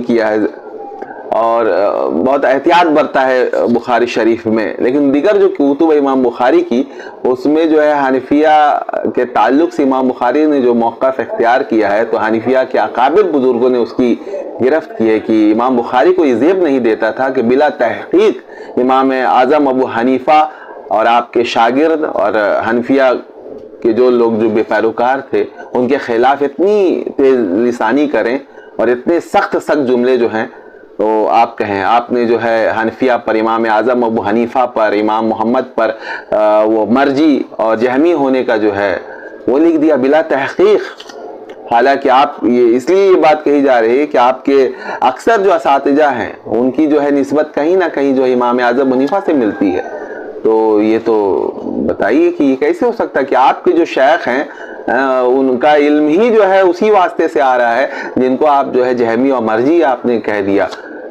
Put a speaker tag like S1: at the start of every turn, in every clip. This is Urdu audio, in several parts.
S1: نہیں کیا ہے اور بہت احتیاط برتا ہے بخاری شریف میں، لیکن دیگر جو کتب امام بخاری کی اس میں جو ہے حنفیہ کے تعلق سے امام بخاری نے جو موقف اختیار کیا ہے، تو حنفیہ کے اکابر بزرگوں نے اس کی گرفت کی ہے کہ امام بخاری کو یہ زیب نہیں دیتا تھا کہ بلا تحقیق امام اعظم ابو حنیفہ اور آپ کے شاگرد اور حنفیہ کہ جو لوگ جو بے پیروکار تھے ان کے خلاف اتنی تیز لسانی کریں اور اتنے سخت جملے جو ہیں تو آپ کہیں، آپ نے جو ہے حنفیہ پر، امام اعظم ابو حنیفہ پر، امام محمد پر وہ مرجی اور جہمی ہونے کا جو ہے وہ لکھ دیا بلا تحقیق۔ حالانکہ آپ اس لیے یہ بات کہی جا رہی ہے کہ آپ کے اکثر جو اساتذہ ہیں ان کی جو ہے نسبت کہیں نہ کہیں جو امام اعظم حنیفہ سے ملتی ہے، تو یہ تو بتائیے کہ یہ کیسے ہو سکتا ہے کہ آپ کے جو شیخ ہیں ان کا علم ہی جو ہے اسی واسطے سے آ رہا ہے جن کو آپ جو ہے جہمی اور مرجی آپ نے کہہ دیا۔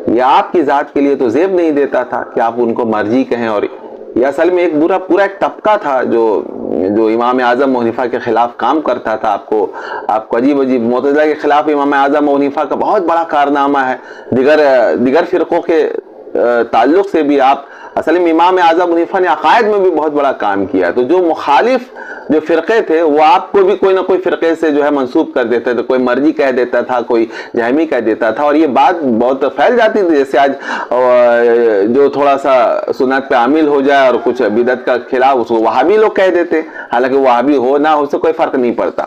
S1: یہ آپ کی ذات کے لیے تو زیب نہیں دیتا تھا کہ آپ ان کو مرجی کہیں، اور یہ اصل میں ایک پورا ایک طبقہ تھا جو امام اعظم حنیفہ کے خلاف کام کرتا تھا۔ آپ کو عجیب معتزلہ کے خلاف امام اعظم حنیفہ کا بہت بڑا کارنامہ ہے، دیگر فرقوں کے تعلق سے بھی آپ اصل میں امام اعظم حنیفہ نے عقائد میں بھی بہت بڑا کام کیا، تو جو مخالف جو فرقے تھے وہ آپ کو بھی کوئی نہ کوئی فرقے سے جو ہے منسوب کر دیتے تھے، کوئی مرجی کہہ دیتا تھا، کوئی جہمی کہہ دیتا تھا، اور یہ بات بہت پھیل جاتی تھی۔ جیسے آج جو تھوڑا سا سنت پہ عامل ہو جائے اور کچھ بدعت کا خلاف اس کو وہابی لوگ کہہ دیتے، حالانکہ وہابی ہو نہ ہو اس سے کوئی فرق نہیں پڑتا۔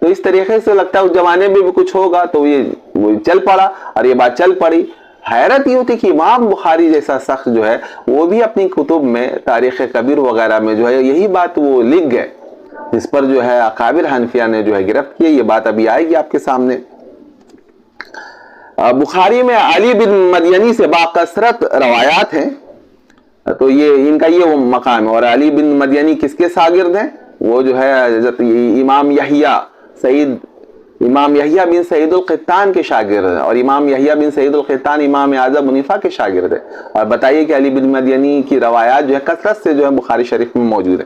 S1: تو اس طریقے سے لگتا ہے اس زمانے میں بھی کچھ ہوگا، تو یہ چل پڑا اور یہ بات چل پڑی۔ حیرت یہ ہوتی کہ امام بخاری جیسا شخص جو ہے وہ بھی اپنی کتب میں تاریخ کبیر وغیرہ میں جو ہے یہی بات وہ لکھ گئے، جس پر جو ہے اکابر حنفیہ نے جو ہے گرفت کی۔ یہ بات ابھی آئے گی آپ کے سامنے۔ بخاری میں علی بن مدینی سے باکثرت روایات ہیں، تو یہ ان کا یہ وہ مقام ہے۔ اور علی بن مدینی کس کے شاگرد ہیں؟ وہ جو ہے حضرت امام یحییٰ بن سعید القطان کے شاگرد ہیں، اور امام یحییٰ بن سعید القطان امام اعظم حنیفہ کے شاگرد ہیں۔ اور بتائیے کہ علی بن مدینی کی روایات جو ہے کثرت سے جو ہے بخاری شریف میں موجود ہے۔